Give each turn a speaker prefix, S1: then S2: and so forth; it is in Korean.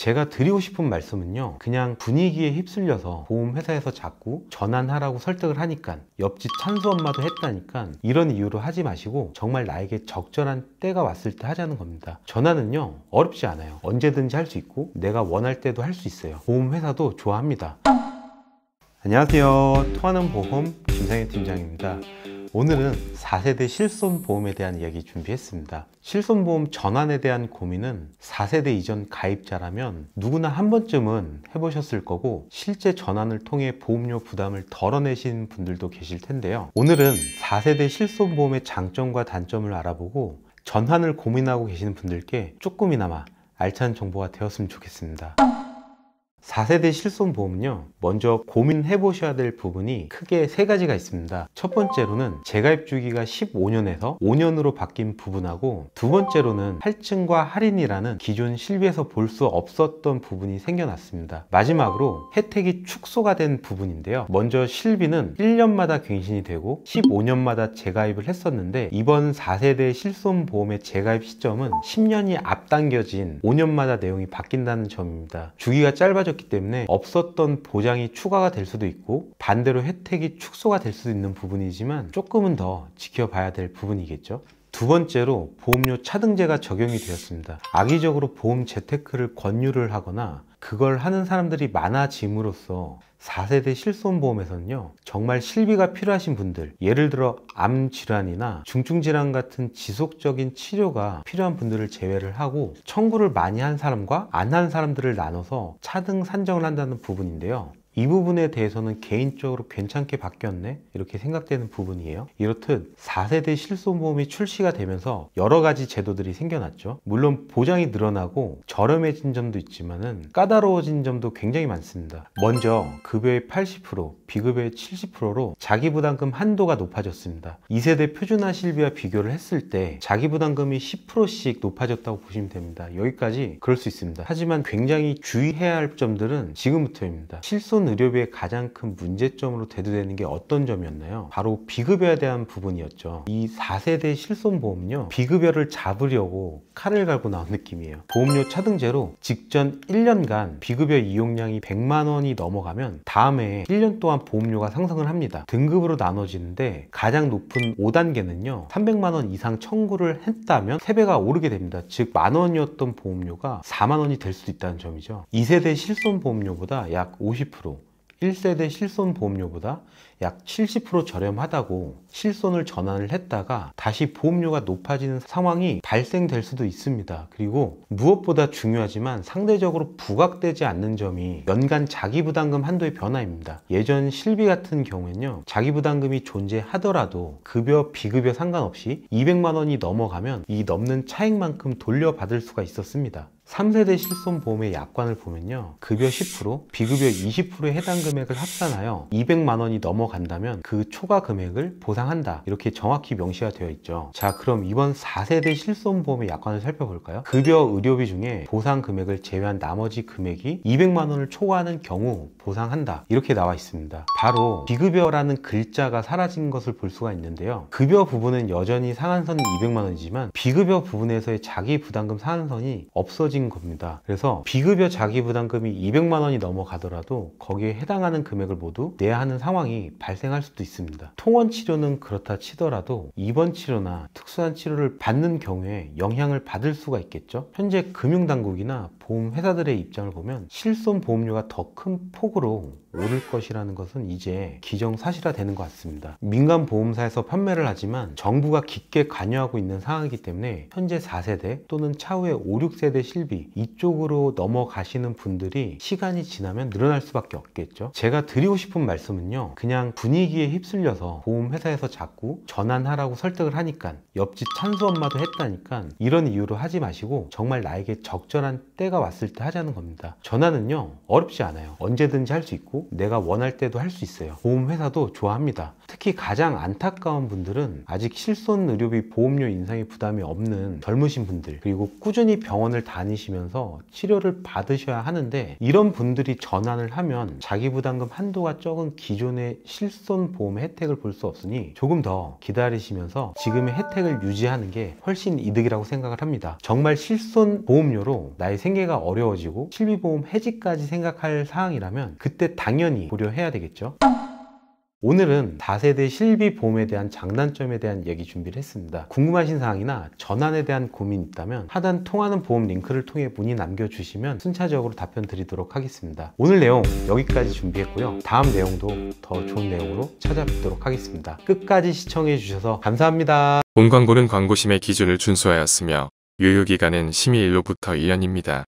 S1: 제가 드리고 싶은 말씀은요, 그냥 분위기에 휩쓸려서 보험회사에서 자꾸 전환하라고 설득을 하니까, 옆집 찬수 엄마도 했다니까 이런 이유로 하지 마시고 정말 나에게 적절한 때가 왔을 때 하자는 겁니다. 전환은요 어렵지 않아요. 언제든지 할 수 있고 내가 원할 때도 할 수 있어요. 보험회사도 좋아합니다. 안녕하세요. 통하는 보험 김상현 팀장입니다. 오늘은 4세대 실손보험에 대한 이야기 준비했습니다. 실손보험 전환에 대한 고민은 4세대 이전 가입자라면 누구나 한 번쯤은 해보셨을 거고, 실제 전환을 통해 보험료 부담을 덜어내신 분들도 계실 텐데요. 오늘은 4세대 실손보험의 장점과 단점을 알아보고 전환을 고민하고 계시는 분들께 조금이나마 알찬 정보가 되었으면 좋겠습니다. 4세대 실손보험은요, 먼저 고민해 보셔야 될 부분이 크게 세 가지가 있습니다. 첫 번째로는 재가입 주기가 15년에서 5년으로 바뀐 부분하고, 두 번째로는 할증과 할인이라는 기존 실비에서 볼 수 없었던 부분이 생겨났습니다. 마지막으로 혜택이 축소가 된 부분인데요. 먼저 실비는 1년마다 갱신이 되고 15년마다 재가입을 했었는데, 이번 4세대 실손보험의 재가입 시점은 10년이 앞당겨진 5년마다 내용이 바뀐다는 점입니다. 주기가 짧아졌기 때문에 없었던 보장이 추가가 될 수도 있고, 반대로 혜택이 축소가 될 수도 있는 부분이지만 조금은 더 지켜봐야 될 부분이겠죠. 두 번째로 보험료 차등제가 적용이 되었습니다. 악의적으로 보험 재테크를 권유를 하거나 그걸 하는 사람들이 많아짐으로써 4세대 실손보험에서는요, 정말 실비가 필요하신 분들, 예를 들어 암질환이나 중증질환 같은 지속적인 치료가 필요한 분들을 제외를 하고 청구를 많이 한 사람과 안 한 사람들을 나눠서 차등 산정을 한다는 부분인데요. 이 부분에 대해서는 개인적으로 괜찮게 바뀌었네? 이렇게 생각되는 부분이에요. 이렇듯 4세대 실손보험이 출시가 되면서 여러 가지 제도들이 생겨났죠. 물론 보장이 늘어나고 저렴해진 점도 있지만은 까다로워진 점도 굉장히 많습니다. 먼저 급여의 80%, 비급여의 70%로 자기부담금 한도가 높아졌습니다. 2세대 표준화 실비와 비교를 했을 때 자기부담금이 10%씩 높아졌다고 보시면 됩니다. 여기까지 그럴 수 있습니다. 하지만 굉장히 주의해야 할 점들은 지금부터입니다. 실손 의료비의 가장 큰 문제점으로 대두되는 게 어떤 점이었나요? 바로 비급여에 대한 부분이었죠. 이 4세대 실손보험은요, 비급여를 잡으려고 칼을 갈고 나온 느낌이에요. 보험료 차등제로 직전 1년간 비급여 이용량이 100만 원이 넘어가면 다음에 1년 동안 보험료가 상승을 합니다. 등급으로 나눠지는데 가장 높은 5단계는요 300만 원 이상 청구를 했다면 3배가 오르게 됩니다. 즉 만원이었던 보험료가 4만 원이 될 수도 있다는 점이죠. 2세대 실손보험료보다 약 50%, 1세대 실손보험료보다 약 70% 저렴하다고 실손을 전환을 했다가 다시 보험료가 높아지는 상황이 발생될 수도 있습니다. 그리고 무엇보다 중요하지만 상대적으로 부각되지 않는 점이 연간 자기부담금 한도의 변화입니다. 예전 실비 같은 경우에는요, 자기부담금이 존재하더라도 급여, 비급여 상관없이 200만 원이 넘어가면 이 넘는 차익만큼 돌려받을 수가 있었습니다. 3세대 실손보험의 약관을 보면요, 급여 10%, 비급여 20%의 해당 금액을 합산하여 200만 원이 넘어간다면 그 초과 금액을 보상한다, 이렇게 정확히 명시가 되어 있죠. 자, 그럼 이번 4세대 실손보험의 약관을 살펴볼까요? 급여 의료비 중에 보상 금액을 제외한 나머지 금액이 200만 원을 초과하는 경우 보상한다, 이렇게 나와 있습니다. 바로 비급여라는 글자가 사라진 것을 볼 수가 있는데요, 급여 부분은 여전히 상한선이 200만 원이지만 비급여 부분에서의 자기부담금 상한선이 없어진 겁니다. 그래서 비급여 자기부담금이 200만 원이 넘어가더라도 거기에 해당하는 금액을 모두 내야 하는 상황이 발생할 수도 있습니다. 통원 치료는 그렇다 치더라도 입원 치료나 특수한 치료를 받는 경우에 영향을 받을 수가 있겠죠. 현재 금융당국이나 보험회사들의 입장을 보면 실손보험료가 더 큰 폭으로 오를 것이라는 것은 이제 기정사실화 되는 것 같습니다. 민간 보험사에서 판매를 하지만 정부가 깊게 관여하고 있는 상황이기 때문에 현재 4세대 또는 차후에 5, 6세대 실비 이쪽으로 넘어가시는 분들이 시간이 지나면 늘어날 수밖에 없겠죠. 제가 드리고 싶은 말씀은요, 그냥 분위기에 휩쓸려서 보험회사에서 자꾸 전환하라고 설득을 하니까, 옆집 찬수 엄마도 했다니까 이런 이유로 하지 마시고 정말 나에게 적절한 때가 왔을 때 하자는 겁니다. 전환은요 어렵지 않아요. 언제든지 할 수 있고 내가 원할 때도 할 수 있어요. 보험회사도 좋아합니다. 특히 가장 안타까운 분들은 아직 실손의료비 보험료 인상의 부담이 없는 젊으신 분들, 그리고 꾸준히 병원을 다니시면서 치료를 받으셔야 하는데, 이런 분들이 전환을 하면 자기 부담금 한도가 적은 기존의 실손보험 혜택을 볼 수 없으니 조금 더 기다리시면서 지금의 혜택을 유지하는 게 훨씬 이득이라고 생각을 합니다. 정말 실손보험료로 나의 생계가 어려워지고 실비보험 해지까지 생각할 사항이라면 그때 당연히 고려해야 되겠죠. 오늘은 다세대 실비보험에 대한 장단점에 대한 얘기 준비를 했습니다. 궁금하신 사항이나 전환에 대한 고민 있다면 하단 통하는 보험 링크를 통해 문의 남겨주시면 순차적으로 답변 드리도록 하겠습니다. 오늘 내용 여기까지 준비했고요. 다음 내용도 더 좋은 내용으로 찾아뵙도록 하겠습니다. 끝까지 시청해 주셔서 감사합니다.
S2: 본 광고는 광고심의 기준을 준수하였으며 유효기간은 심의일로부터 1년입니다.